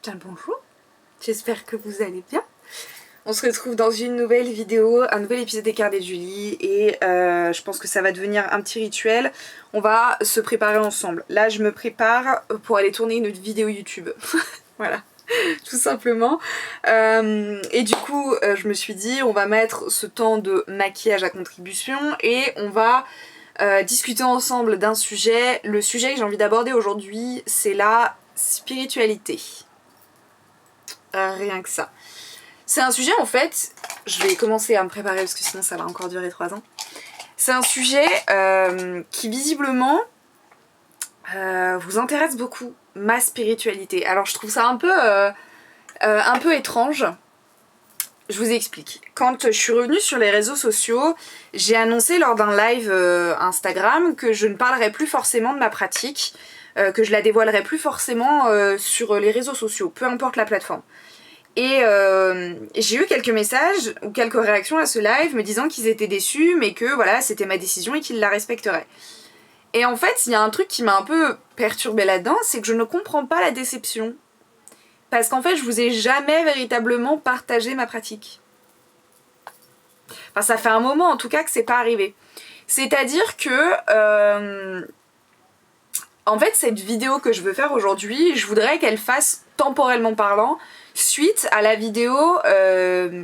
Bien le bonjour, j'espère que vous allez bien. On se retrouve dans une nouvelle vidéo, un nouvel épisode des Carnets de Julie et je pense que ça va devenir un petit rituel. On va se préparer ensemble. Là je me prépare pour aller tourner une vidéo YouTube. Voilà, tout simplement. Et du coup je me suis dit on va mettre ce temps de maquillage à contribution et on va discuter ensemble d'un sujet. Le sujet que j'ai envie d'aborder aujourd'hui c'est la spiritualité. Rien que ça. C'est un sujet en fait, je vais commencer à me préparer parce que sinon ça va encore durer 3 ans. C'est un sujet qui visiblement vous intéresse beaucoup, ma spiritualité. Alors je trouve ça un peu étrange. Je vous explique. Quand je suis revenue sur les réseaux sociaux, j'ai annoncé lors d'un live Instagram que je ne parlerai plus forcément de ma pratique, que je la dévoilerai plus forcément sur les réseaux sociaux, peu importe la plateforme. Et j'ai eu quelques messages ou quelques réactions à ce live me disant qu'ils étaient déçus mais que voilà c'était ma décision et qu'ils la respecteraient. Et en fait il y a un truc qui m'a un peu perturbée là-dedans, c'est que je ne comprends pas la déception. Parce qu'en fait je vous ai jamais véritablement partagé ma pratique. Enfin ça fait un moment en tout cas que c'est pas arrivé. C'est-à-dire que en fait cette vidéo que je veux faire aujourd'hui, je voudrais qu'elle fasse temporellement parlant suite à la vidéo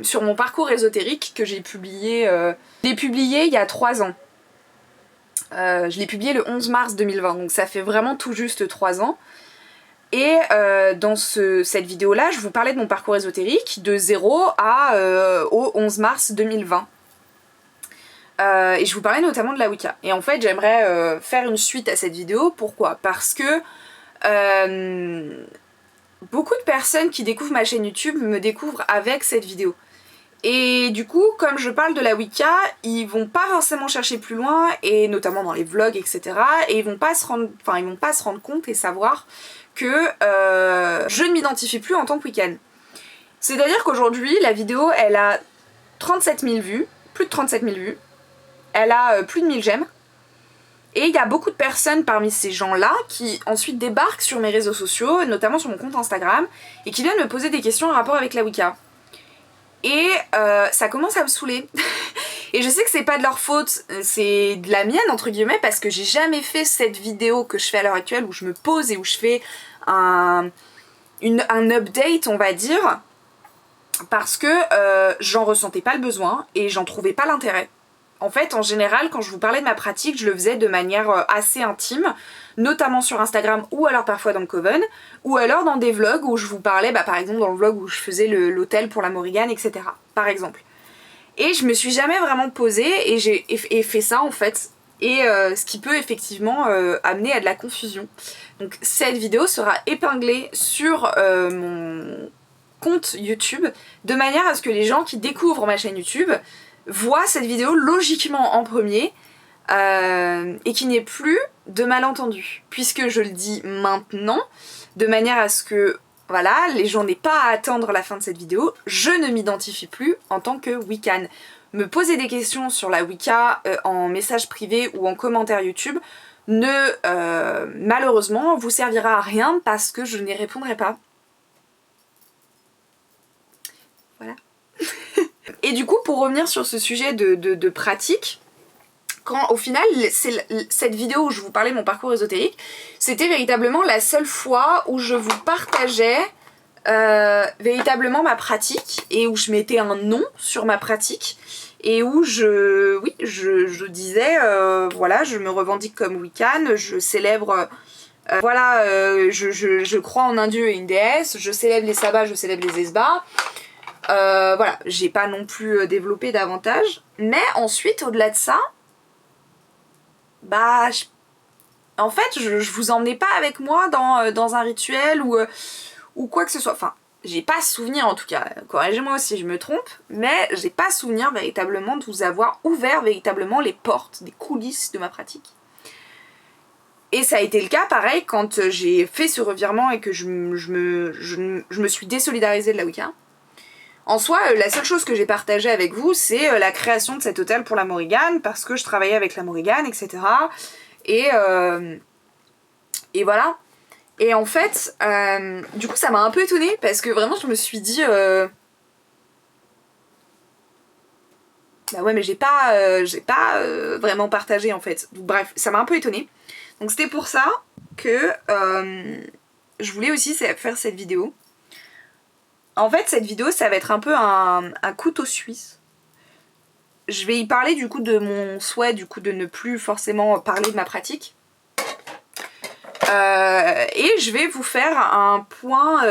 sur mon parcours ésotérique que j'ai publié, je l'ai publié il y a 3 ans. Je l'ai publié le 11 mars 2020, donc ça fait vraiment tout juste 3 ans. Et dans cette vidéo-là, je vous parlais de mon parcours ésotérique de 0 au 11 mars 2020. Et je vous parlais notamment de la Wicca. Et en fait, j'aimerais faire une suite à cette vidéo. Pourquoi ? Parce que beaucoup de personnes qui découvrent ma chaîne YouTube me découvrent avec cette vidéo. Et du coup, comme je parle de la Wicca, ils vont pas forcément chercher plus loin, et notamment dans les vlogs, etc. Et ils vont pas se rendre compte et savoir que je ne m'identifie plus en tant que Wiccan. C'est-à-dire qu'aujourd'hui, la vidéo, elle a 37 000 vues, plus de 37 000 vues. Elle a plus de 1000 j'aime. Et il y a beaucoup de personnes parmi ces gens-là qui ensuite débarquent sur mes réseaux sociaux, notamment sur mon compte Instagram, et qui viennent me poser des questions en rapport avec la Wicca. Et ça commence à me saouler. Et je sais que c'est pas de leur faute, c'est de la mienne entre guillemets, parce que j'ai jamais fait cette vidéo que je fais à l'heure actuelle où je me pose et où je fais un update, on va dire, parce que j'en ressentais pas le besoin et j'en trouvais pas l'intérêt. En fait, en général, quand je vous parlais de ma pratique, je le faisais de manière assez intime, notamment sur Instagram ou alors parfois dans le Coven, ou alors dans des vlogs où je vous parlais, par exemple dans le vlog où je faisais l'hôtel pour la Morrigan, etc. Par exemple. Et je me suis jamais vraiment posée et j'ai fait ça en fait, et ce qui peut effectivement amener à de la confusion. Donc cette vidéo sera épinglée sur mon compte YouTube, de manière à ce que les gens qui découvrent ma chaîne YouTube voit cette vidéo logiquement en premier et qu'il n'y ait plus de malentendus, puisque je le dis maintenant de manière à ce que voilà, les gens n'aient pas à attendre la fin de cette vidéo. Je ne m'identifie plus en tant que Wiccan. Me poser des questions sur la Wicca en message privé ou en commentaire YouTube malheureusement vous servira à rien parce que je n'y répondrai pas. Voilà. Et du coup, pour revenir sur ce sujet de pratique, quand au final, cette vidéo où je vous parlais de mon parcours ésotérique, c'était véritablement la seule fois où je vous partageais véritablement ma pratique et où je mettais un nom sur ma pratique et où je disais, voilà, je me revendique comme Wiccan, je célèbre... je crois en un dieu et une déesse, je célèbre les sabbats, je célèbre les esbats. Voilà, j'ai pas non plus développé davantage. Mais ensuite, au-delà de ça, en fait, je vous emmenais pas avec moi dans un rituel ou quoi que ce soit. Enfin, j'ai pas souvenir en tout cas, corrigez-moi si je me trompe, mais j'ai pas souvenir véritablement de vous avoir ouvert véritablement les portes des coulisses de ma pratique. Et ça a été le cas pareil quand j'ai fait ce revirement et que je me suis désolidarisée de la Wicca. En soi, la seule chose que j'ai partagée avec vous, c'est la création de cet hôtel pour la Morrigan, parce que je travaillais avec la Morrigan, etc. Et voilà. Et en fait, du coup ça m'a un peu étonnée parce que vraiment je me suis dit bah ouais mais j'ai pas vraiment partagé en fait. Donc, bref, ça m'a un peu étonnée. Donc c'était pour ça que je voulais aussi faire cette vidéo. En fait cette vidéo ça va être un peu un couteau suisse. Je vais y parler du coup de mon souhait du coup de ne plus forcément parler de ma pratique. Et je vais vous faire un point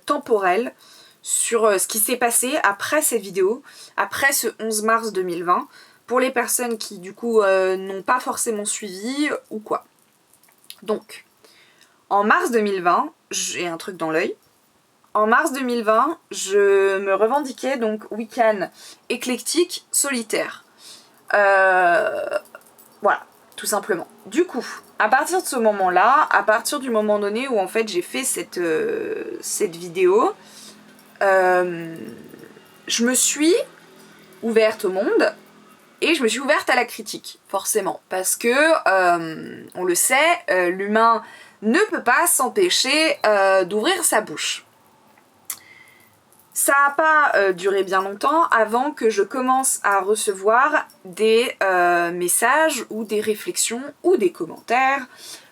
temporel sur ce qui s'est passé après cette vidéo, après ce 11 mars 2020, pour les personnes qui du coup n'ont pas forcément suivi ou quoi. Donc, en mars 2020, j'ai un truc dans l'œil. En mars 2020, je me revendiquais donc Wiccan éclectique solitaire. Voilà, tout simplement. Du coup, à partir de ce moment-là, à partir du moment donné où en fait j'ai fait cette vidéo, je me suis ouverte au monde et je me suis ouverte à la critique, forcément. Parce que, on le sait, l'humain ne peut pas s'empêcher d'ouvrir sa bouche. Ça n'a pas duré bien longtemps avant que je commence à recevoir des messages ou des réflexions ou des commentaires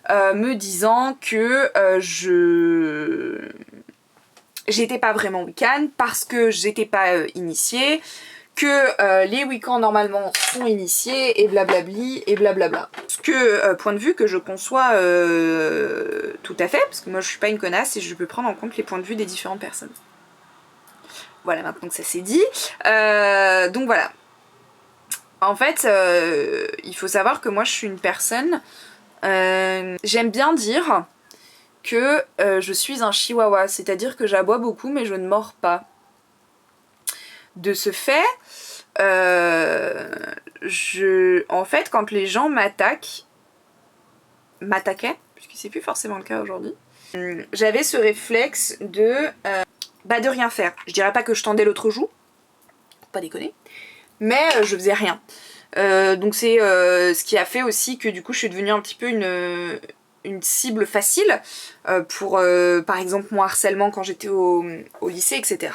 me disant que j'étais pas vraiment Wiccan parce que j'étais pas initiée, que les Wiccans normalement sont initiés et blablabli et blablabla. Ce que, point de vue que je conçois tout à fait, parce que moi je suis pas une connasse et je peux prendre en compte les points de vue des différentes personnes. Voilà, maintenant que ça c'est dit. Donc voilà. En fait, il faut savoir que moi je suis une personne... j'aime bien dire que je suis un chihuahua, c'est-à-dire que j'aboie beaucoup mais je ne mords pas. De ce fait, en fait, quand les gens m'attaquaient, puisque c'est plus forcément le cas aujourd'hui, j'avais ce réflexe de rien faire. Je dirais pas que je tendais l'autre joue, faut pas déconner, mais je faisais rien. Donc c'est ce qui a fait aussi que du coup je suis devenue un petit peu une cible facile pour par exemple mon harcèlement quand j'étais au lycée, etc.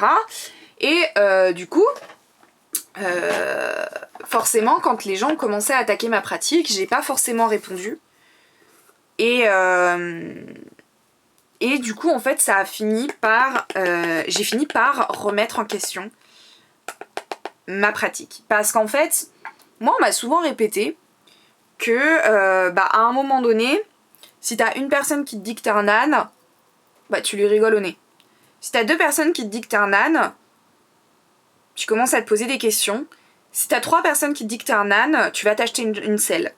Et du coup, forcément quand les gens ont commencé à attaquer ma pratique, j'ai pas forcément répondu. Et du coup, en fait, ça a fini par... j'ai fini par remettre en question ma pratique. Parce qu'en fait, moi, on m'a souvent répété que, à un moment donné, si t'as une personne qui te dit que t'es un âne, bah tu lui rigoles au nez. Si t'as deux personnes qui te disent que t'es un âne, tu commences à te poser des questions. Si t'as trois personnes qui te disent que t'es un âne, tu vas t'acheter une selle.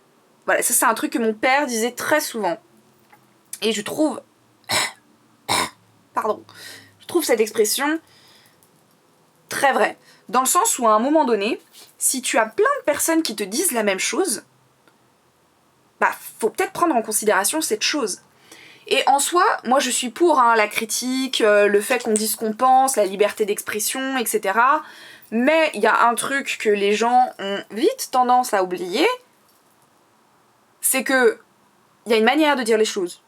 Voilà, ça c'est un truc que mon père disait très souvent. Et je trouve... Pardon. Je trouve cette expression très vraie. Dans le sens où à un moment donné, si tu as plein de personnes qui te disent la même chose, bah faut peut-être prendre en considération cette chose. Et en soi, moi je suis pour la critique, le fait qu'on dise ce qu'on pense, la liberté d'expression, etc. Mais il y a un truc que les gens ont vite tendance à oublier, c'est que il y a une manière de dire les choses.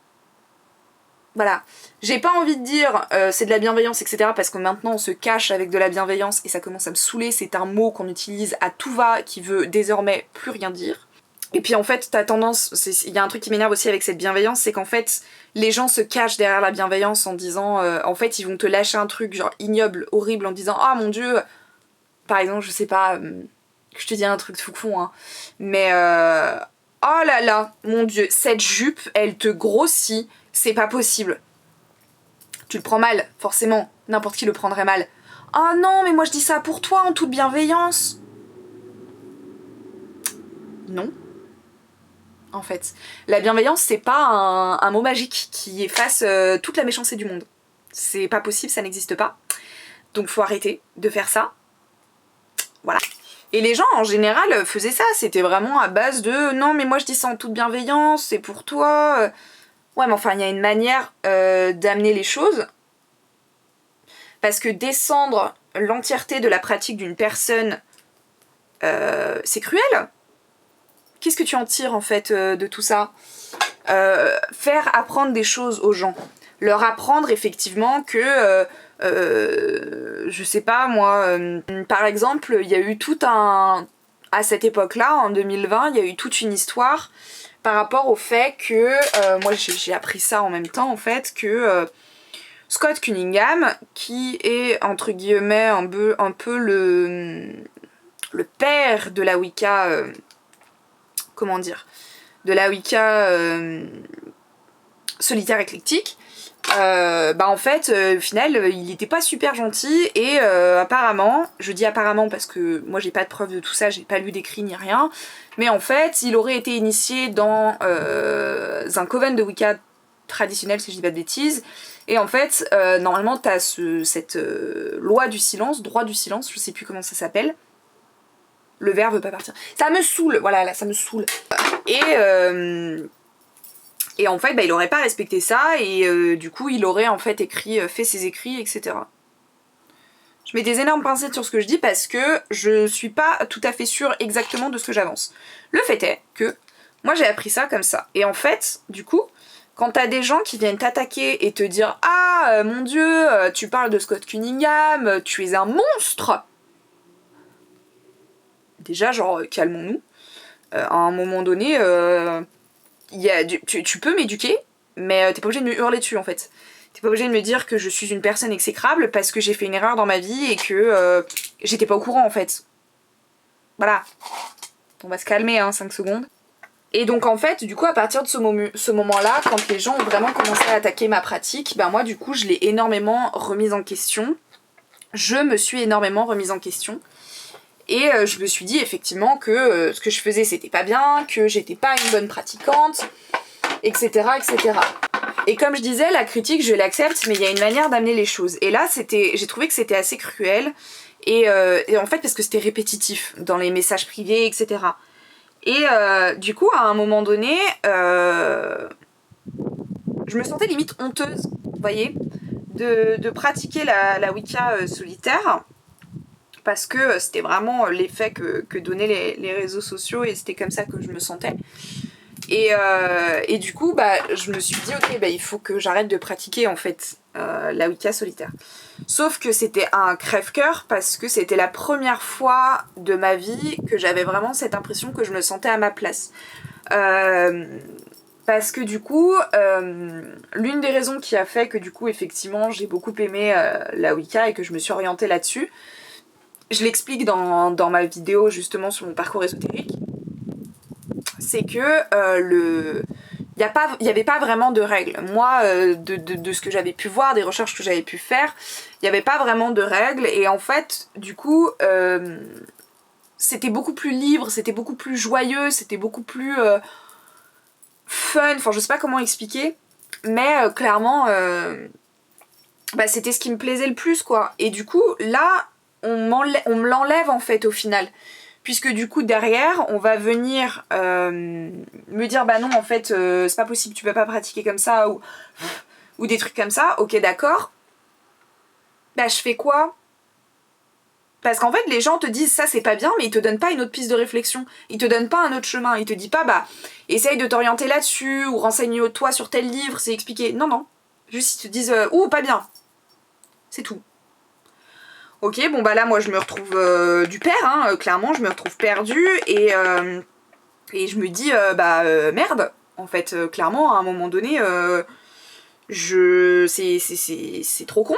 Voilà. J'ai pas envie de dire c'est de la bienveillance, etc. parce que maintenant on se cache avec de la bienveillance et ça commence à me saouler. C'est un mot qu'on utilise à tout va qui veut désormais plus rien dire. Et puis en fait, t'as tendance... Il y a un truc qui m'énerve aussi avec cette bienveillance, c'est qu'en fait, les gens se cachent derrière la bienveillance en disant... en fait, ils vont te lâcher un truc genre ignoble, horrible, en disant « Ah mon dieu !» Par exemple, je sais pas... je te dis un truc tout con, hein. Mais... oh là là, mon dieu, cette jupe, elle te grossit. C'est pas possible. Tu le prends mal, forcément. N'importe qui le prendrait mal. Ah non, mais moi je dis ça pour toi, en toute bienveillance. Non. En fait. La bienveillance, c'est pas un mot magique qui efface toute la méchanceté du monde. C'est pas possible, ça n'existe pas. Donc faut arrêter de faire ça. Voilà. Et les gens, en général, faisaient ça. C'était vraiment à base de « Non, mais moi je dis ça en toute bienveillance, c'est pour toi. » Ouais, mais enfin, il y a une manière d'amener les choses. Parce que descendre l'entièreté de la pratique d'une personne, c'est cruel. Qu'est-ce que tu en tires, en fait, de tout ça ? Faire apprendre des choses aux gens. leur apprendre effectivement que je sais pas moi, par exemple il y a eu tout un... À cette époque-là, en 2020, il y a eu toute une histoire par rapport au fait que, moi j'ai appris ça en même temps en fait, que Scott Cunningham, qui est entre guillemets un peu le père de la Wicca, comment dire, de la Wicca solitaire éclectique, en fait au final il était pas super gentil et apparemment, je dis apparemment parce que moi j'ai pas de preuve de tout ça, j'ai pas lu d'écrit ni rien, mais en fait il aurait été initié dans un coven de Wicca traditionnel si je dis pas de bêtises, et en fait normalement t'as cette loi du silence, droit du silence, je sais plus comment ça s'appelle, le verbe veut pas partir, ça me saoule, voilà là ça me saoule, et en fait, il aurait pas respecté ça et du coup, il aurait en fait fait ses écrits, etc. Je mets des énormes pincettes sur ce que je dis parce que je suis pas tout à fait sûre exactement de ce que j'avance. Le fait est que moi j'ai appris ça comme ça. Et en fait, du coup, quand t'as des gens qui viennent t'attaquer et te dire « Ah, mon Dieu, tu parles de Scott Cunningham, tu es un monstre !» Déjà, genre, calmons-nous. À un moment donné... tu peux m'éduquer, mais t'es pas obligé de me hurler dessus en fait. T'es pas obligé de me dire que je suis une personne exécrable parce que j'ai fait une erreur dans ma vie et que j'étais pas au courant en fait. Voilà. On va se calmer, 5 secondes. Et donc en fait, du coup, à partir de ce moment-là, quand les gens ont vraiment commencé à attaquer ma pratique, moi du coup, je l'ai énormément remise en question. Je me suis énormément remise en question. Et je me suis dit effectivement que ce que je faisais c'était pas bien, que j'étais pas une bonne pratiquante, etc. etc. Et comme je disais, la critique je l'accepte, mais il y a une manière d'amener les choses. Et là j'ai trouvé que c'était assez cruel, et en fait parce que c'était répétitif dans les messages privés, etc. Et du coup à un moment donné, je me sentais limite honteuse, vous voyez, de pratiquer la Wicca solitaire. Parce que c'était vraiment l'effet que donnaient les réseaux sociaux et c'était comme ça que je me sentais. Et du coup, je me suis dit, ok, il faut que j'arrête de pratiquer en fait la Wicca solitaire. Sauf que c'était un crève-cœur parce que c'était la première fois de ma vie que j'avais vraiment cette impression que je me sentais à ma place. Parce que du coup, l'une des raisons qui a fait que du coup, effectivement, j'ai beaucoup aimé la Wicca et que je me suis orientée là-dessus, je l'explique dans ma vidéo justement sur mon parcours ésotérique, c'est que il n'y avait pas vraiment de règles. Moi, de ce que j'avais pu voir, des recherches que j'avais pu faire, il n'y avait pas vraiment de règles, et en fait, du coup, c'était beaucoup plus libre, c'était beaucoup plus joyeux, c'était beaucoup plus fun, enfin je sais pas comment expliquer, mais clairement, c'était ce qui me plaisait le plus, quoi. Et du coup, là, on me l'enlève en fait au final, puisque du coup derrière on va venir me dire non en fait c'est pas possible, tu peux pas pratiquer comme ça, ou des trucs comme ça. Ok, d'accord, je fais quoi? Parce qu'en fait les gens te disent ça c'est pas bien, mais ils te donnent pas une autre piste de réflexion, ils te donnent pas un autre chemin, ils te disent pas essaye de t'orienter là-dessus ou renseigne-toi sur tel livre, c'est expliqué. Non, juste ils te disent pas bien, c'est tout. Ok, là moi je me retrouve du père, clairement je me retrouve perdue et je me dis merde, en fait clairement à un moment donné c'est trop con.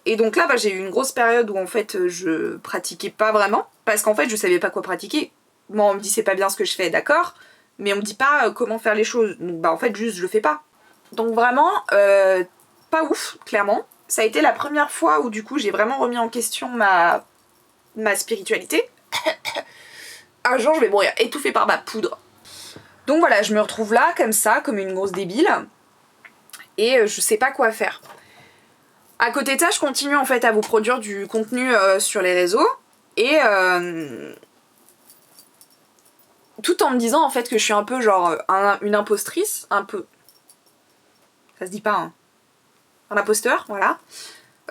Et donc là j'ai eu une grosse période où en fait je pratiquais pas vraiment, parce qu'en fait je savais pas quoi pratiquer. Moi on me dit c'est pas bien ce que je fais, d'accord, mais on me dit pas comment faire les choses, donc en fait juste je le fais pas. Donc vraiment pas ouf, clairement. Ça a été la première fois où du coup j'ai vraiment remis en question ma spiritualité. Un jour je vais mourir étouffée par ma poudre. Donc voilà, je me retrouve là comme ça, comme une grosse débile, et je sais pas quoi faire. À côté de ça, je continue en fait à vous produire du contenu sur les réseaux, et tout en me disant en fait que je suis un peu genre une impostrice, un peu... Ça se dit pas, un imposteur, voilà.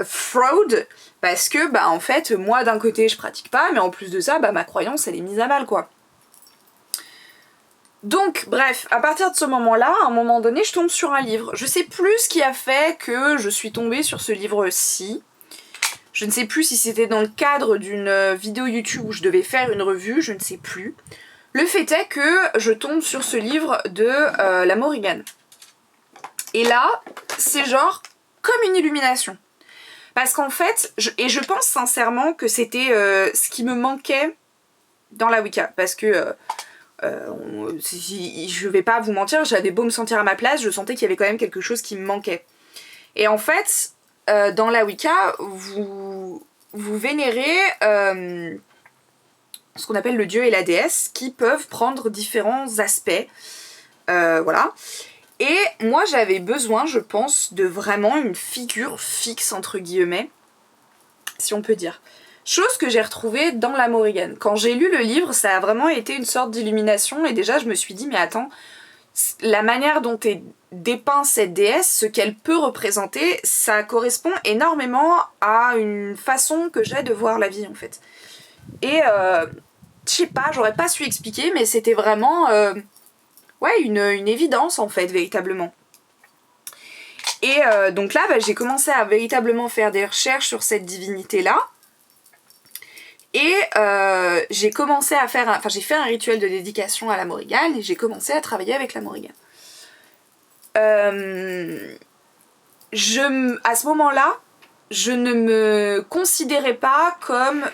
Fraud, parce que en fait moi d'un côté je pratique pas, mais en plus de ça ma croyance elle est mise à mal, quoi. Donc bref, à partir de ce moment-là, à un moment donné, je tombe sur un livre. Je sais plus ce qui a fait que je suis tombée sur ce livre-ci. Je ne sais plus si c'était dans le cadre d'une vidéo YouTube où je devais faire une revue, je ne sais plus. Le fait est que je tombe sur ce livre de la Morrigan. Et là, c'est genre comme une illumination. Parce qu'en fait, je pense sincèrement que c'était ce qui me manquait dans la Wicca. Parce que je vais pas vous mentir, j'avais beau me sentir à ma place, je sentais qu'il y avait quand même quelque chose qui me manquait. Et en fait, dans la Wicca, vous vénérez ce qu'on appelle le dieu et la déesse, qui peuvent prendre différents aspects. Voilà. Et moi j'avais besoin, je pense, de vraiment une figure fixe, entre guillemets, si on peut dire. Chose que j'ai retrouvée dans la Morrigan. Quand j'ai lu le livre, ça a vraiment été une sorte d'illumination, et déjà je me suis dit, mais attends, la manière dont est dépeint cette déesse, ce qu'elle peut représenter, ça correspond énormément à une façon que j'ai de voir la vie en fait. Et je sais pas, j'aurais pas su expliquer, mais c'était vraiment ouais, une évidence en fait, véritablement. Et donc là, j'ai commencé à véritablement faire des recherches sur cette divinité-là. Et j'ai commencé à faire, j'ai fait un rituel de dédication à la Morrigan et j'ai commencé à travailler avec la Morrigan. À ce moment-là, je ne me considérais pas comme...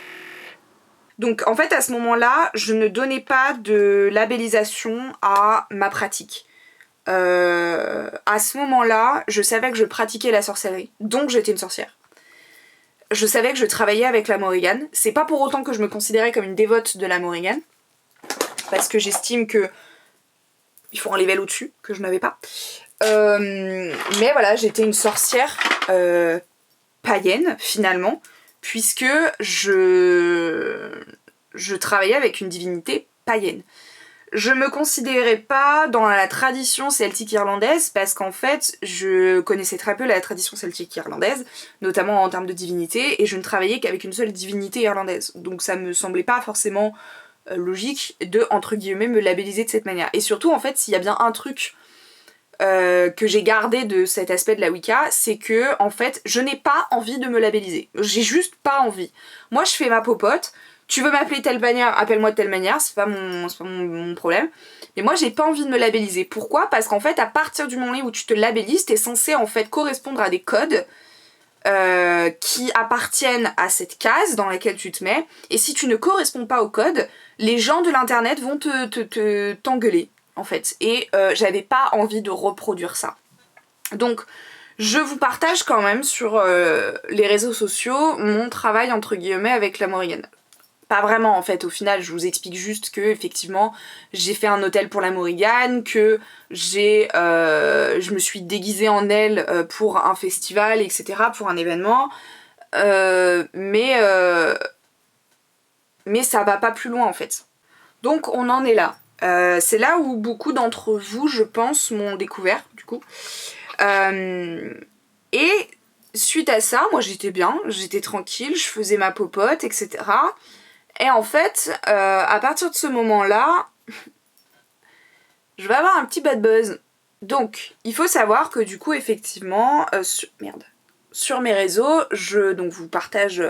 Donc en fait, à ce moment-là, je ne donnais pas de labellisation à ma pratique. À ce moment-là, je savais que je pratiquais la sorcellerie, donc j'étais une sorcière. Je savais que je travaillais avec la Morrigan. C'est pas pour autant que je me considérais comme une dévote de la Morrigan, parce que j'estime que il faut un level au-dessus, que je n'avais pas. Mais voilà, j'étais une sorcière païenne, finalement, puisque je travaillais avec une divinité païenne. Je me considérais pas dans la tradition celtique irlandaise parce qu'en fait je connaissais très peu la tradition celtique irlandaise, notamment en termes de divinité, et je ne travaillais qu'avec une seule divinité irlandaise. Donc ça me semblait pas forcément logique de, entre guillemets, me labelliser de cette manière. Et surtout en fait, s'il y a bien un truc que j'ai gardé de cet aspect de la Wicca, c'est que en fait je n'ai pas envie de me labelliser. J'ai juste pas envie. Moi je fais ma popote. Tu veux m'appeler de telle manière, appelle-moi de telle manière, c'est pas mon problème. Mais moi j'ai pas envie de me labelliser. Pourquoi ? Parce qu'en fait à partir du moment où tu te labellises, t'es censé en fait correspondre à des codes qui appartiennent à cette case dans laquelle tu te mets. Et si tu ne corresponds pas au code, les gens de l'internet vont t'engueuler en fait. Et j'avais pas envie de reproduire ça. Donc je vous partage quand même sur les réseaux sociaux mon travail entre guillemets avec la Morrigan. Pas vraiment en fait, au final je vous explique juste que effectivement j'ai fait un hôtel pour la Morrigan, que je me suis déguisée en elle pour un festival, etc., pour un événement, mais ça va pas plus loin en fait. Donc on en est là. C'est là où beaucoup d'entre vous, je pense, m'ont découvert du coup. Et suite à ça, moi j'étais bien, j'étais tranquille, je faisais ma popote, etc. Et en fait, à partir de ce moment-là, je vais avoir un petit bad buzz. Donc, il faut savoir que du coup, effectivement, sur mes réseaux, je vous partage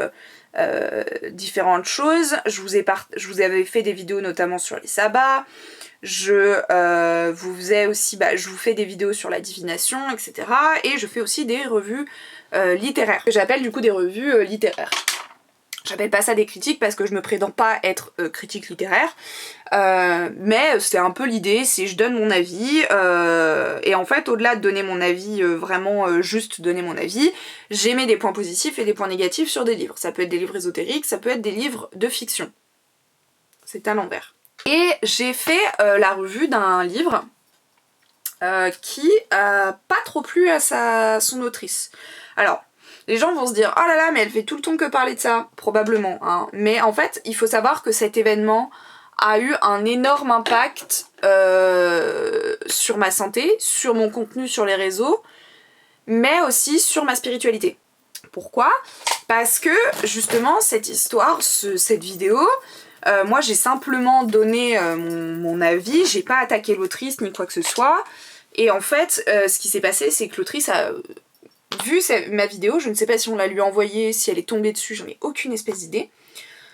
différentes choses. Je vous avais fait des vidéos notamment sur les sabbats. Je vous fais des vidéos sur la divination, etc. Et je fais aussi des revues littéraires, que j'appelle du coup des revues littéraires. J'appelle pas ça des critiques parce que je me prétends pas être critique littéraire, mais c'est un peu l'idée, c'est je donne mon avis, et en fait au-delà de donner mon avis, vraiment juste donner mon avis, j'émets des points positifs et des points négatifs sur des livres. Ça peut être des livres ésotériques, ça peut être des livres de fiction. C'est à l'envers. Et j'ai fait la revue d'un livre qui a pas trop plu à son autrice. Alors, les gens vont se dire « Oh là là, mais elle fait tout le temps que parler de ça », probablement. Hein. Mais en fait, il faut savoir que cet événement a eu un énorme impact sur ma santé, sur mon contenu sur les réseaux, mais aussi sur ma spiritualité. Pourquoi ? Parce que, justement, cette histoire, cette vidéo, Moi j'ai simplement donné mon avis, j'ai pas attaqué l'autrice ni quoi que ce soit. Et en fait, ce qui s'est passé, c'est que l'autrice a vu ma vidéo, je ne sais pas si on la lui a envoyée, si elle est tombée dessus, j'en ai aucune espèce d'idée.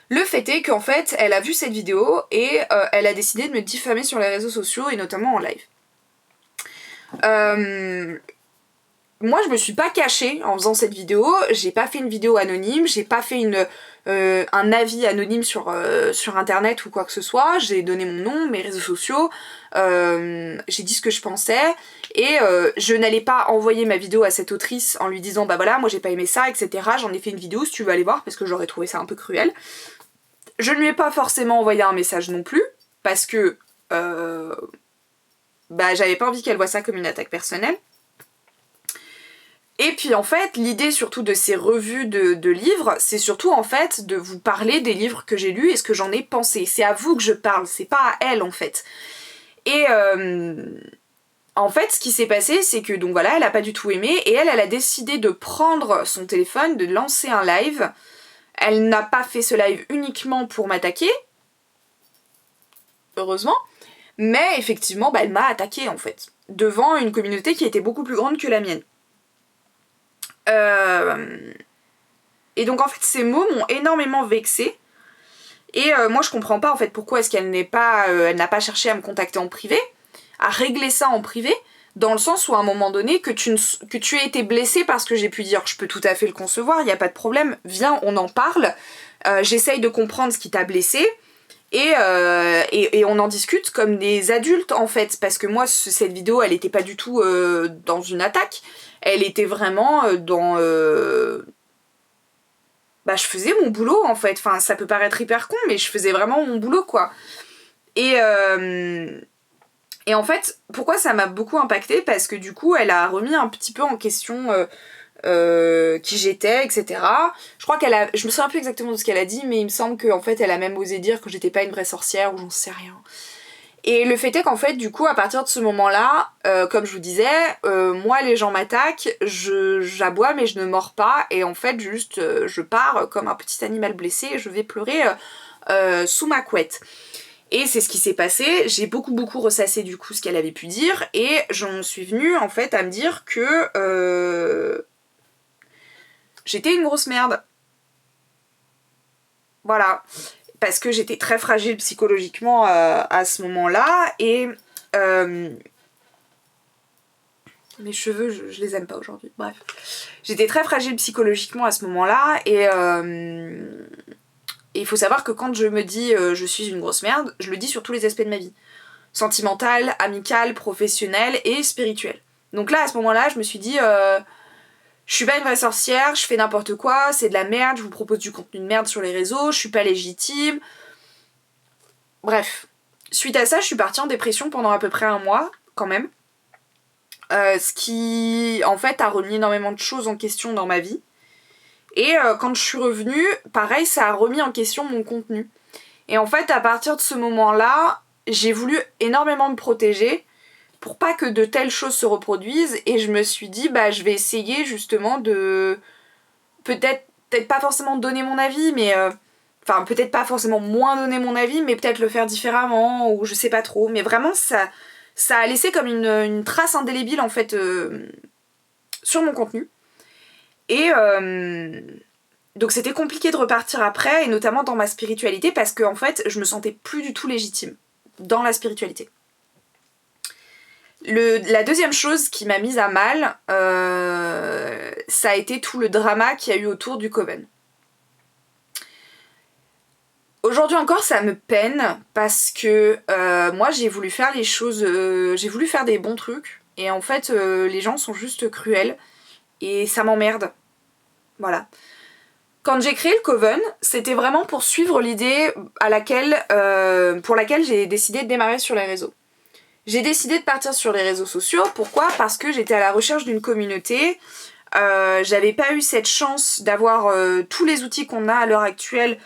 Le fait est qu'en fait, elle a vu cette vidéo et elle a décidé de me diffamer sur les réseaux sociaux et notamment en live. Moi, je me suis pas cachée en faisant cette vidéo, j'ai pas fait une vidéo anonyme, j'ai pas fait un avis anonyme sur internet ou quoi que ce soit, j'ai donné mon nom, mes réseaux sociaux, j'ai dit ce que je pensais, et je n'allais pas envoyer ma vidéo à cette autrice en lui disant bah voilà, moi j'ai pas aimé ça, etc. J'en ai fait une vidéo si tu veux aller voir parce que j'aurais trouvé ça un peu cruel. Je ne lui ai pas forcément envoyé un message non plus, parce que j'avais pas envie qu'elle voie ça comme une attaque personnelle. Et puis en fait, l'idée surtout de ces revues de livres, c'est surtout en fait de vous parler des livres que j'ai lus et ce que j'en ai pensé. C'est à vous que je parle, c'est pas à elle en fait. Et en fait, ce qui s'est passé, c'est que donc voilà, elle a pas du tout aimé et elle a décidé de prendre son téléphone, de lancer un live. Elle n'a pas fait ce live uniquement pour m'attaquer, heureusement, mais effectivement, elle m'a attaqué en fait, devant une communauté qui était beaucoup plus grande que la mienne. Et donc en fait ces mots m'ont énormément vexée et moi je comprends pas en fait pourquoi est-ce qu'elle elle n'a pas cherché à me contacter en privé, à régler ça en privé, dans le sens où à un moment donné que tu aies été blessée parce que j'ai pu dire je peux tout à fait le concevoir, il y a pas de problème, viens on en parle, j'essaye de comprendre ce qui t'a blessée et on en discute comme des adultes en fait, parce que moi cette vidéo elle était pas du tout dans une attaque, elle était vraiment dans je faisais mon boulot en fait, enfin ça peut paraître hyper con mais je faisais vraiment mon boulot quoi. Et en fait pourquoi ça m'a beaucoup impactée, parce que du coup elle a remis un petit peu en question qui j'étais, etc. Je crois je me souviens plus exactement de ce qu'elle a dit, mais il me semble qu'en fait elle a même osé dire que j'étais pas une vraie sorcière ou j'en sais rien. Et le fait est qu'en fait, du coup, à partir de ce moment-là, comme je vous disais, moi, les gens m'attaquent, j'aboie mais je ne mords pas, et en fait, juste, je pars comme un petit animal blessé et je vais pleurer sous ma couette. Et c'est ce qui s'est passé, j'ai beaucoup ressassé du coup ce qu'elle avait pu dire, et j'en suis venue en fait à me dire que j'étais une grosse merde. Voilà. Parce que j'étais très fragile psychologiquement à ce moment-là, et mes cheveux, je les aime pas aujourd'hui, bref. J'étais très fragile psychologiquement à ce moment-là, et il faut savoir que quand je me dis je suis une grosse merde, je le dis sur tous les aspects de ma vie. Sentimentale, amicale, professionnelle et spirituelle. Donc là, à ce moment-là, je me suis dit... je suis pas une vraie sorcière, je fais n'importe quoi, c'est de la merde, je vous propose du contenu de merde sur les réseaux, je suis pas légitime. Bref. Suite à ça, je suis partie en dépression pendant à peu près 1 mois, quand même. Ce qui, en fait, a remis énormément de choses en question dans ma vie. Et quand je suis revenue, pareil, ça a remis en question mon contenu. Et en fait, à partir de ce moment-là, j'ai voulu énormément me protéger pour pas que de telles choses se reproduisent, et je me suis dit je vais essayer justement de peut-être pas forcément donner mon avis, mais enfin peut-être pas forcément moins donner mon avis, mais peut-être le faire différemment, ou je sais pas trop, mais vraiment ça a laissé comme une trace indélébile en fait sur mon contenu. Et donc c'était compliqué de repartir après, et notamment dans ma spiritualité, parce que en fait je me sentais plus du tout légitime dans la spiritualité. La deuxième chose qui m'a mise à mal, ça a été tout le drama qu'il y a eu autour du Coven. Aujourd'hui encore, ça me peine parce que moi j'ai voulu faire les choses, j'ai voulu faire des bons trucs, et en fait les gens sont juste cruels et ça m'emmerde. Voilà. Quand j'ai créé le Coven, c'était vraiment pour suivre l'idée pour laquelle j'ai décidé de démarrer sur les réseaux. J'ai décidé de partir sur les réseaux sociaux. Pourquoi ? Parce que j'étais à la recherche d'une communauté. J'avais pas eu cette chance d'avoir tous les outils qu'on a à l'heure actuelle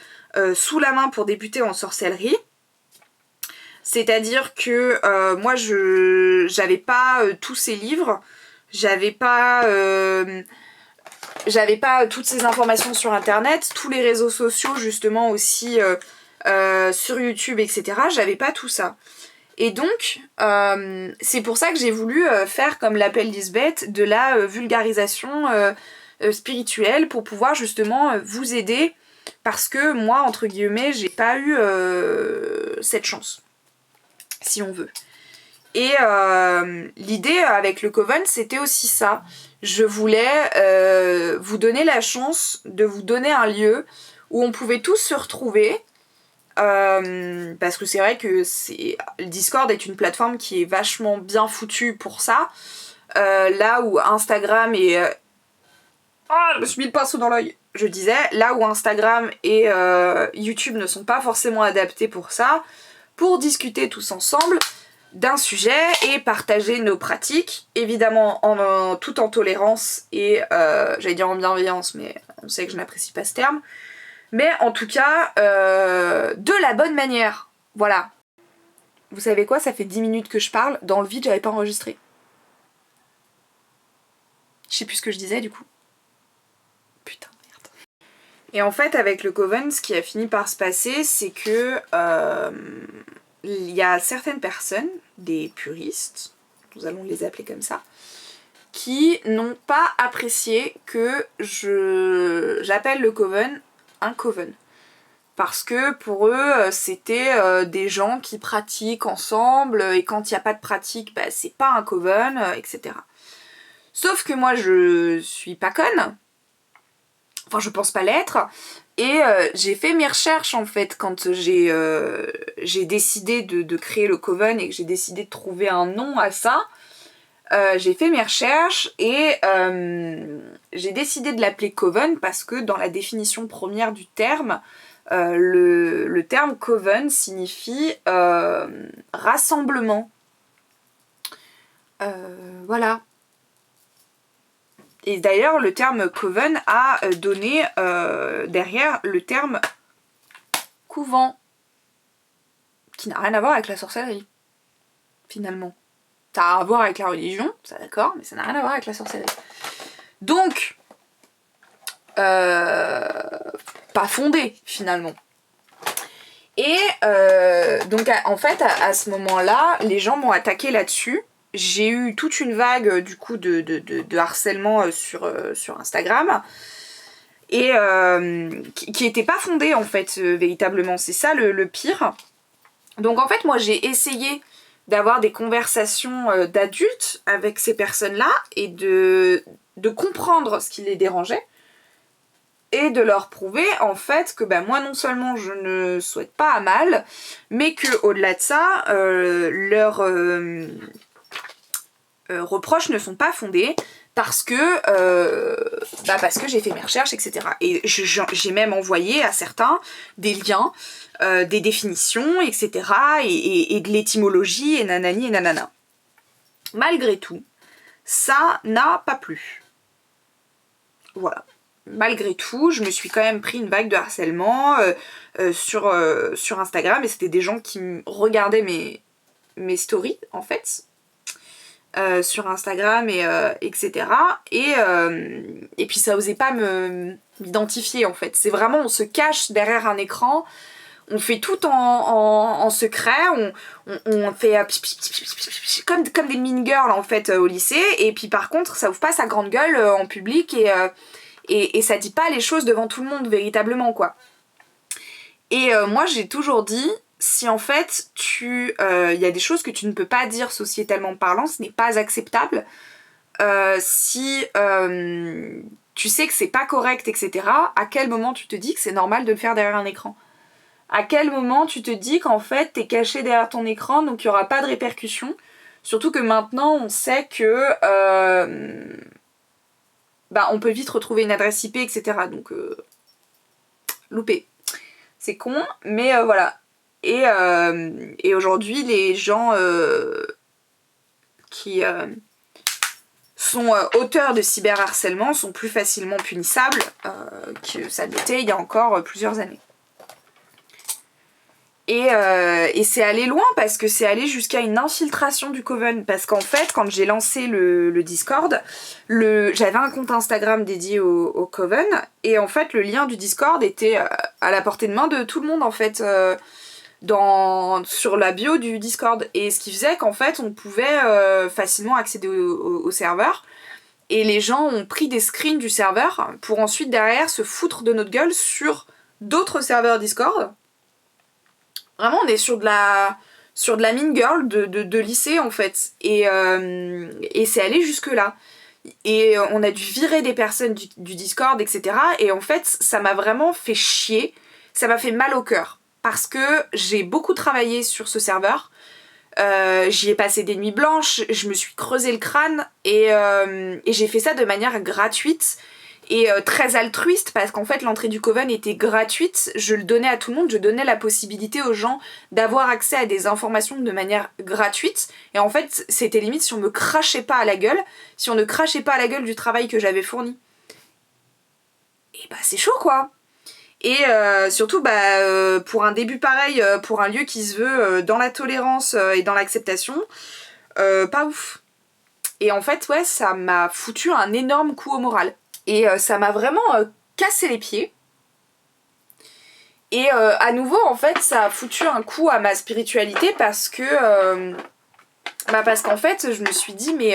sous la main pour débuter en sorcellerie. C'est-à-dire que moi j'avais pas tous ces livres, j'avais pas toutes ces informations sur internet, tous les réseaux sociaux justement aussi sur YouTube, etc. J'avais pas tout ça. Et donc, c'est pour ça que j'ai voulu faire, comme l'appelle Lisbeth, de la vulgarisation spirituelle pour pouvoir justement vous aider, parce que moi, entre guillemets, j'ai pas eu cette chance, si on veut. Et l'idée avec le Coven, c'était aussi ça. Je voulais vous donner la chance de vous donner un lieu où on pouvait tous se retrouver. Parce que c'est vrai que le Discord est une plateforme qui est vachement bien foutue pour ça. Là où Instagram est... Ah, je me suis mis le pinceau dans l'œil. Je disais, là où Instagram et YouTube ne sont pas forcément adaptés pour ça, pour discuter tous ensemble d'un sujet et partager nos pratiques, évidemment tout en tolérance et, j'allais dire en bienveillance, mais on sait que je n'apprécie pas ce terme, mais en tout cas, de la bonne manière, voilà. Vous savez quoi, ça fait 10 minutes que je parle, dans le vide j'avais pas enregistré. Je sais plus ce que je disais du coup. Putain, merde. Et en fait, avec le Coven, ce qui a fini par se passer, c'est que il y a certaines personnes, des puristes, nous allons les appeler comme ça, qui n'ont pas apprécié que j'appelle le Coven un Coven. Parce que pour eux, c'était des gens qui pratiquent ensemble, et quand il n'y a pas de pratique, bah, c'est pas un Coven, etc. Sauf que moi, je suis pas conne. Enfin, je pense pas l'être. Et j'ai fait mes recherches en fait quand j'ai décidé de créer le Coven et que j'ai décidé de trouver un nom à ça. J'ai fait mes recherches et j'ai décidé de l'appeler Coven parce que dans la définition première du terme, le terme Coven signifie rassemblement. Voilà. Et d'ailleurs, le terme Coven a donné derrière le terme couvent, qui n'a rien à voir avec la sorcellerie, finalement. Ça a à voir avec la religion, ça d'accord, mais ça n'a rien à voir avec la sorcellerie. Donc, pas fondé, finalement. Et donc, en fait, à ce moment-là, les gens m'ont attaqué là-dessus. J'ai eu toute une vague du coup de harcèlement sur Instagram et qui était pas fondée en fait véritablement, c'est ça le pire. Donc en fait moi j'ai essayé d'avoir des conversations d'adultes avec ces personnes-là et de comprendre ce qui les dérangeait et de leur prouver en fait que bah, moi non seulement je ne souhaite pas à mal, mais que au-delà de ça leur reproches ne sont pas fondés parce que j'ai fait mes recherches, etc. Et j'ai même envoyé à certains des liens, des définitions, etc. et de l'étymologie, et nanani et nanana. Malgré tout, ça n'a pas plu. Voilà. Malgré tout, je me suis quand même pris une vague de harcèlement sur Instagram, et c'était des gens qui regardaient mes stories, en fait. Sur Instagram etc. Et puis ça osait pas m'identifier en fait. C'est vraiment on se cache derrière un écran, on fait tout en secret, on fait comme des mean girls en fait au lycée, et puis par contre ça ouvre pas sa grande gueule en public et ça dit pas les choses devant tout le monde véritablement quoi. Et moi j'ai toujours dit, si en fait y a des choses que tu ne peux pas dire sociétalement parlant, ce n'est pas acceptable. Si tu sais que c'est pas correct, etc., à quel moment tu te dis que c'est normal de le faire derrière un écran? À quel moment tu te dis qu'en fait t'es caché derrière ton écran donc il n'y aura pas de répercussions? Surtout que maintenant on sait que on peut vite retrouver une adresse IP, etc. Donc loupé. C'est con, mais voilà. Et aujourd'hui, les gens qui sont auteurs de cyberharcèlement sont plus facilement punissables que ça l'était il y a encore plusieurs années. Et c'est allé loin parce que c'est allé jusqu'à une infiltration du Coven. Parce qu'en fait, quand j'ai lancé le Discord, j'avais un compte Instagram dédié au Coven. Et en fait, le lien du Discord était à la portée de main de tout le monde en fait, sur la bio du Discord. Et ce qui faisait qu'en fait on pouvait facilement accéder au serveur. Et les gens ont pris des screens du serveur pour ensuite derrière se foutre de notre gueule sur d'autres serveurs Discord. Vraiment on est sur de la mean girl de lycée en fait. Et c'est allé jusque là. Et on a dû virer des personnes du Discord, etc. Et en fait, ça m'a vraiment fait chier. Ça m'a fait mal au cœur. Parce que j'ai beaucoup travaillé sur ce serveur. J'y ai passé des nuits blanches. Je me suis creusé le crâne. Et j'ai fait ça de manière gratuite. Et très altruiste, parce qu'en fait l'entrée du Coven était gratuite, je le donnais à tout le monde, je donnais la possibilité aux gens d'avoir accès à des informations de manière gratuite, et en fait c'était limite si on me crachait pas à la gueule, si on ne crachait pas à la gueule du travail que j'avais fourni. Et bah c'est chaud quoi. Et surtout pour un début pareil, pour un lieu qui se veut dans la tolérance et dans l'acceptation, pas ouf. Et en fait ouais, ça m'a foutu un énorme coup au moral. Et ça m'a vraiment cassé les pieds. Et à nouveau, en fait, ça a foutu un coup à ma spiritualité parce que... parce qu'en fait, je me suis dit, mais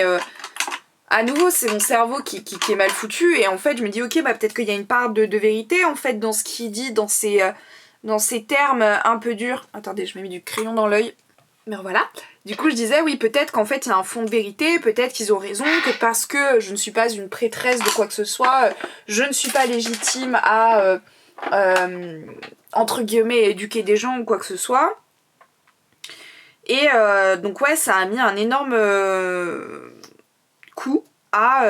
à nouveau, c'est mon cerveau qui est mal foutu. Et en fait, je me dis, ok, peut-être qu'il y a une part de vérité, en fait, dans ce qu'il dit, dans ces termes un peu durs. Attendez, je m'ai mis du crayon dans l'œil. Mais voilà. Du coup, je disais, oui, peut-être qu'en fait, il y a un fond de vérité, peut-être qu'ils ont raison, que parce que je ne suis pas une prêtresse de quoi que ce soit, je ne suis pas légitime à, entre guillemets, éduquer des gens ou quoi que ce soit. Et donc, ouais, ça a mis un énorme coup à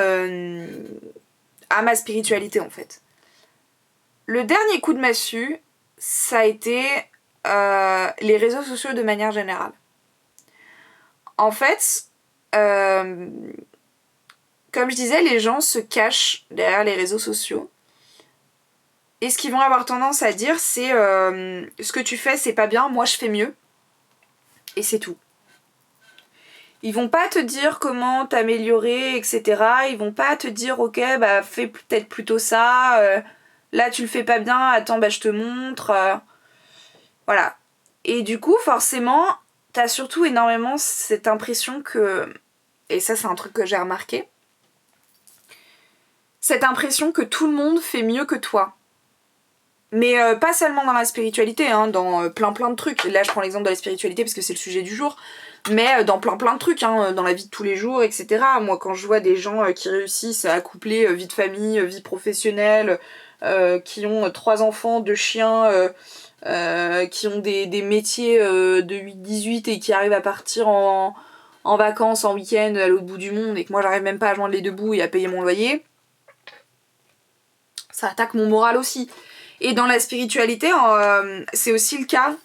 ma spiritualité, en fait. Le dernier coup de massue, ça a été les réseaux sociaux de manière générale. En fait, comme je disais, les gens se cachent derrière les réseaux sociaux. Et ce qu'ils vont avoir tendance à dire, c'est ce que tu fais, c'est pas bien, moi je fais mieux. Et c'est tout. Ils vont pas te dire comment t'améliorer, etc. Ils vont pas te dire, ok, fais peut-être plutôt ça. Là, tu le fais pas bien, attends, je te montre. Voilà. Et du coup, forcément, t'as surtout énormément cette impression que, et ça c'est un truc que j'ai remarqué, cette impression que tout le monde fait mieux que toi. Mais pas seulement dans la spiritualité, hein, dans plein de trucs. Là je prends l'exemple de la spiritualité parce que c'est le sujet du jour, mais dans plein de trucs, hein, dans la vie de tous les jours, etc. Moi quand je vois des gens qui réussissent à coupler vie de famille, vie professionnelle, qui ont 3 enfants, 2 chiens... qui ont des métiers de 8-18 et qui arrivent à partir en vacances, en week-end à l'autre bout du monde et que moi j'arrive même pas à joindre les deux bouts et à payer mon loyer, ça attaque mon moral aussi. Et dans la spiritualité, c'est aussi le cas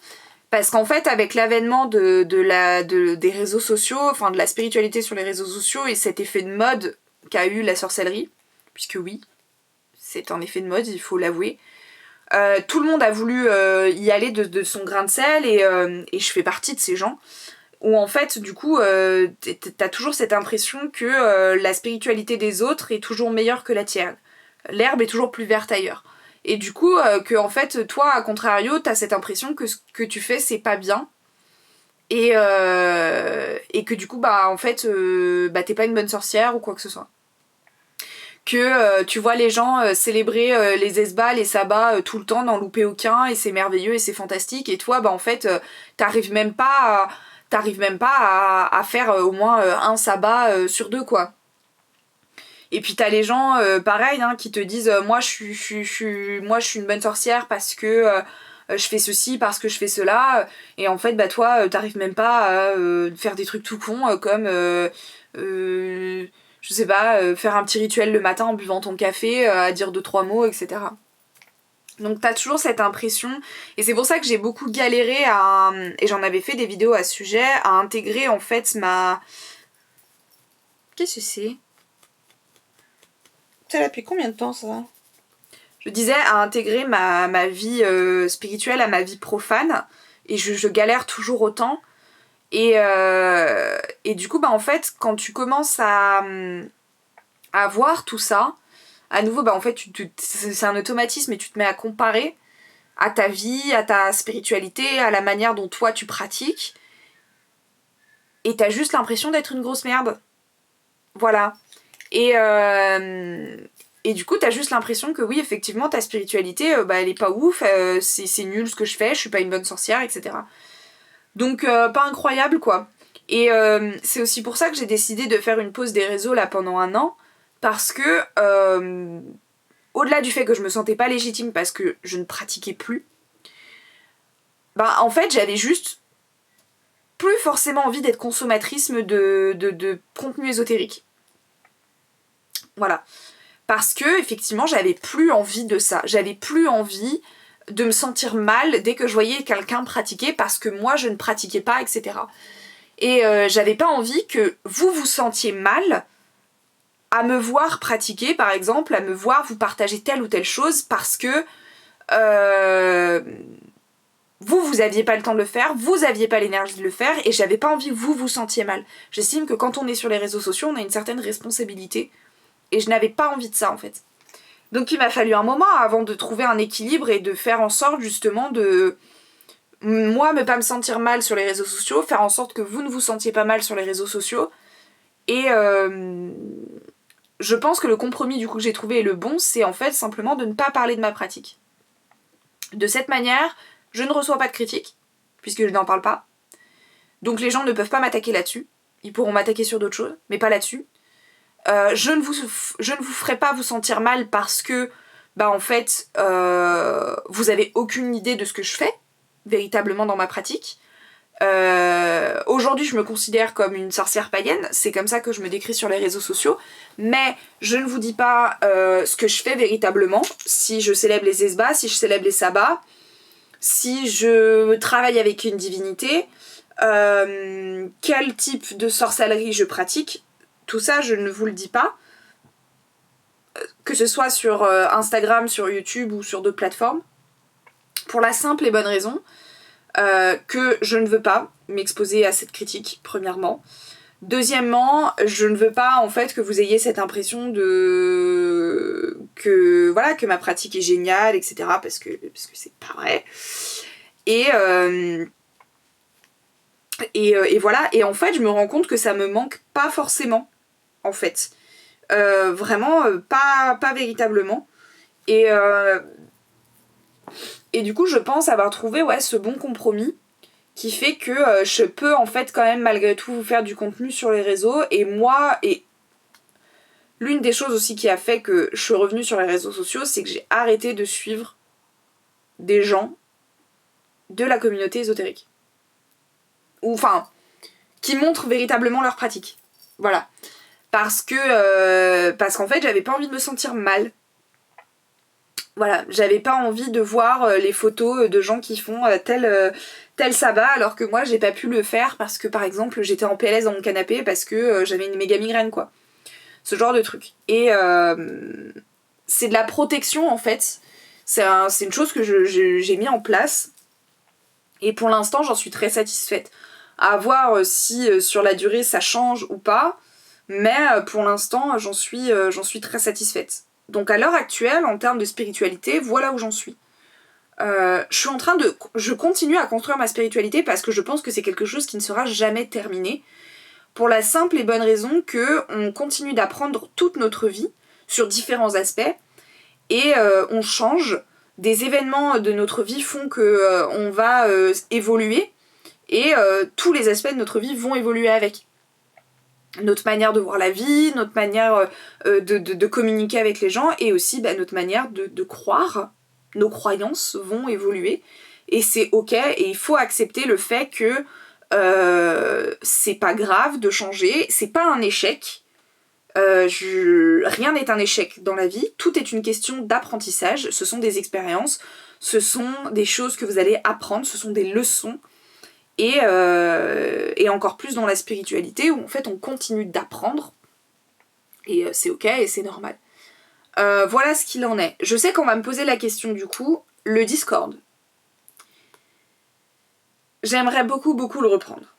parce qu'en fait avec l'avènement des réseaux sociaux, enfin de la spiritualité sur les réseaux sociaux et cet effet de mode qu'a eu la sorcellerie, puisque oui, c'est un effet de mode, il faut l'avouer, tout le monde a voulu y aller de son grain de sel et je fais partie de ces gens où en fait du coup t'as toujours cette impression que la spiritualité des autres est toujours meilleure que la tienne. L'herbe est toujours plus verte ailleurs. Et du coup que en fait toi à contrario t'as cette impression que ce que tu fais c'est pas bien et que du coup en fait t'es pas une bonne sorcière ou quoi que ce soit. Que tu vois les gens célébrer les esbats, les sabbats tout le temps, n'en louper aucun et c'est merveilleux et c'est fantastique et toi en fait t'arrives même pas à faire au moins un sabbat sur 2 quoi. Et puis t'as les gens pareil hein, qui te disent moi je suis une bonne sorcière parce que je fais ceci, parce que je fais cela et en fait toi t'arrives même pas à faire des trucs tout cons comme je sais pas, faire un petit rituel le matin en buvant ton café, à dire 2-3 mots, etc. Donc t'as toujours cette impression, et c'est pour ça que j'ai beaucoup galéré et j'en avais fait des vidéos à ce sujet, à intégrer en fait ma... Qu'est-ce que c'est ? Ça l'a depuis combien de temps ça ? Je disais à intégrer ma vie spirituelle à ma vie profane, et je galère toujours autant. Et du coup, en fait, quand tu commences à voir tout ça, à nouveau, en fait, c'est un automatisme et tu te mets à comparer. à ta vie, à ta spiritualité, à la manière dont toi tu pratiques, et t'as juste l'impression d'être une grosse merde. Voilà. Et du coup, t'as juste l'impression que oui, effectivement, ta spiritualité, elle est pas ouf, c'est nul ce que je fais, je suis pas une bonne sorcière, etc. Donc, pas incroyable, quoi. Et c'est aussi pour ça que j'ai décidé de faire une pause des réseaux, là, pendant 1 an, parce que, au-delà du fait que je me sentais pas légitime parce que je ne pratiquais plus, en fait, j'avais juste plus forcément envie d'être consommatrice de contenu ésotérique. Voilà. Parce que, effectivement, j'avais plus envie de ça. J'avais plus envie de me sentir mal dès que je voyais quelqu'un pratiquer parce que moi, je ne pratiquais pas, etc. Et j'avais pas envie que vous vous sentiez mal à me voir pratiquer, par exemple, à me voir vous partager telle ou telle chose parce que vous aviez pas le temps de le faire, vous aviez pas l'énergie de le faire, et j'avais pas envie que vous vous sentiez mal. J'estime que quand on est sur les réseaux sociaux, on a une certaine responsabilité, et je n'avais pas envie de ça en fait. Donc il m'a fallu un moment avant de trouver un équilibre et de faire en sorte justement de... moi, ne pas me sentir mal sur les réseaux sociaux, faire en sorte que vous ne vous sentiez pas mal sur les réseaux sociaux, et je pense que le compromis du coup que j'ai trouvé est le bon, c'est en fait simplement de ne pas parler de ma pratique. De cette manière, je ne reçois pas de critiques, puisque je n'en parle pas. Donc les gens ne peuvent pas m'attaquer là-dessus. Ils pourront m'attaquer sur d'autres choses, mais pas là-dessus. Je ne vous ferai pas vous sentir mal parce que, en fait, vous avez aucune idée de ce que je fais, véritablement dans ma pratique. Aujourd'hui, je me considère comme une sorcière païenne, c'est comme ça que je me décris sur les réseaux sociaux, mais je ne vous dis pas ce que je fais véritablement, si je célèbre les esbats, si je célèbre les sabbats, si je travaille avec une divinité, quel type de sorcellerie je pratique, tout ça je ne vous le dis pas, que ce soit sur Instagram, sur YouTube ou sur d'autres plateformes, pour la simple et bonne raison que je ne veux pas m'exposer à cette critique, premièrement. Deuxièmement, je ne veux pas en fait que vous ayez cette impression que ma pratique est géniale, etc. parce que c'est pas vrai. Et voilà, et en fait je me rends compte que ça me manque pas forcément, en fait. Vraiment pas véritablement. Et du coup je pense avoir trouvé ce bon compromis qui fait que je peux en fait quand même malgré tout vous faire du contenu sur les réseaux, et l'une des choses aussi qui a fait que je suis revenue sur les réseaux sociaux, c'est que j'ai arrêté de suivre des gens de la communauté ésotérique. Ou enfin, qui montrent véritablement leur pratique. Voilà. Parce qu'en fait, j'avais pas envie de me sentir mal. Voilà, j'avais pas envie de voir les photos de gens qui font tel sabbat, alors que moi j'ai pas pu le faire parce que par exemple j'étais en PLS dans mon canapé parce que j'avais une méga migraine, quoi. Ce genre de truc. Et c'est de la protection en fait. C'est une chose que j'ai mis en place. Et pour l'instant j'en suis très satisfaite. À voir si sur la durée ça change ou pas. Mais pour l'instant j'en suis très satisfaite. Donc à l'heure actuelle, en termes de spiritualité, voilà où j'en suis. Je continue à construire ma spiritualité parce que je pense que c'est quelque chose qui ne sera jamais terminé. Pour la simple et bonne raison que on continue d'apprendre toute notre vie sur différents aspects et on change. Des événements de notre vie font que on va évoluer et tous les aspects de notre vie vont évoluer avec. Notre manière de voir la vie, notre manière de communiquer avec les gens, et aussi notre manière de croire. Nos croyances vont évoluer et c'est ok, et il faut accepter le fait que c'est pas grave de changer, c'est pas un échec. Rien n'est un échec dans la vie, tout est une question d'apprentissage, ce sont des expériences, ce sont des choses que vous allez apprendre, ce sont des leçons. Et encore plus dans la spiritualité où en fait on continue d'apprendre et c'est ok et c'est normal. Voilà ce qu'il en est. Je sais qu'on va me poser la question du coup, le Discord. J'aimerais beaucoup le reprendre.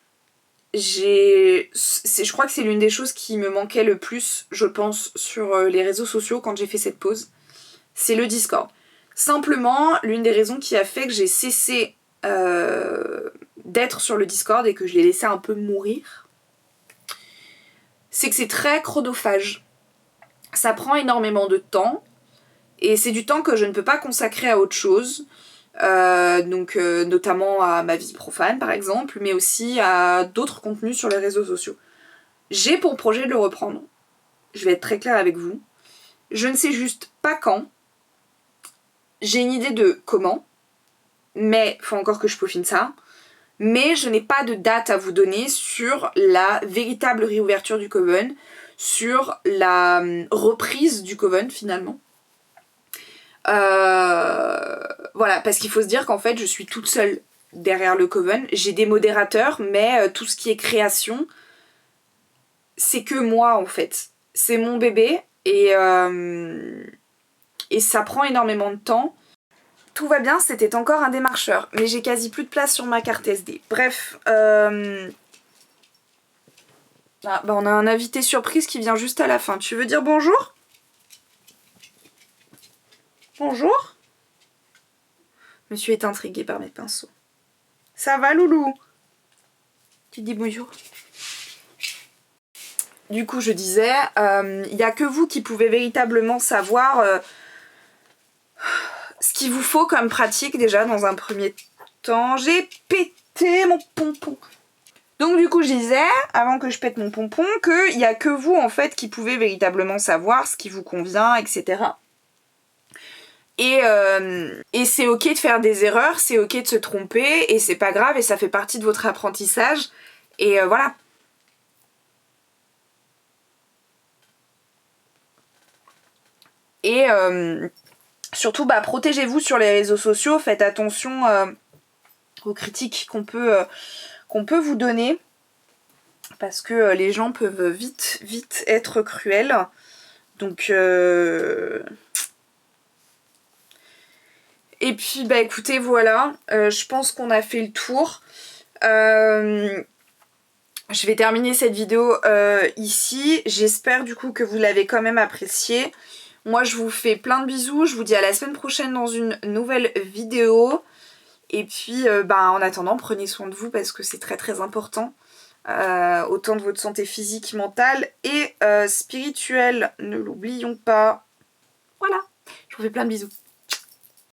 Je crois que c'est l'une des choses qui me manquait le plus, je pense, sur les réseaux sociaux quand j'ai fait cette pause. C'est le Discord. Simplement, l'une des raisons qui a fait que j'ai cessé d'être sur le Discord et que je l'ai laissé un peu mourir, c'est que c'est très chronophage. Ça prend énormément de temps, et c'est du temps que je ne peux pas consacrer à autre chose, notamment à ma vie profane par exemple, mais aussi à d'autres contenus sur les réseaux sociaux. J'ai pour projet de le reprendre, je vais être très claire avec vous, je ne sais juste pas quand, j'ai une idée de comment, mais faut encore que je peaufine ça, mais je n'ai pas de date à vous donner sur la véritable réouverture du Coven, sur la reprise du Coven finalement. Voilà, parce qu'il faut se dire qu'en fait je suis toute seule derrière le Coven, j'ai des modérateurs, mais tout ce qui est création, c'est que moi en fait. C'est mon bébé et ça prend énormément de temps. Tout va bien, c'était encore un démarcheur, mais j'ai quasi plus de place sur ma carte SD. Bref, on a un invité surprise qui vient juste à la fin. Tu veux dire bonjour ? Bonjour ? Monsieur est intrigué par mes pinceaux. Ça va, loulou ? Tu dis bonjour ? Du coup, je disais, il n'y a que vous qui pouvez véritablement savoir ce qu'il vous faut comme pratique déjà dans un premier temps. J'ai pété mon pompon. Donc du coup je disais, avant que je pète mon pompon, qu'il n'y a que vous en fait qui pouvez véritablement savoir ce qui vous convient, etc. Et c'est ok de faire des erreurs, c'est ok de se tromper, et c'est pas grave, et ça fait partie de votre apprentissage, et voilà. Et surtout, protégez-vous sur les réseaux sociaux, faites attention aux critiques qu'on peut vous donner, parce que les gens peuvent vite être cruels. Donc et puis écoutez, voilà, je pense qu'on a fait le tour. Je vais terminer cette vidéo ici. J'espère du coup que vous l'avez quand même appréciée. Moi je vous fais plein de bisous, je vous dis à la semaine prochaine dans une nouvelle vidéo. Et puis en attendant, prenez soin de vous parce que c'est très très important. Autant de votre santé physique, mentale et spirituelle. Ne l'oublions pas. Voilà, je vous fais plein de bisous.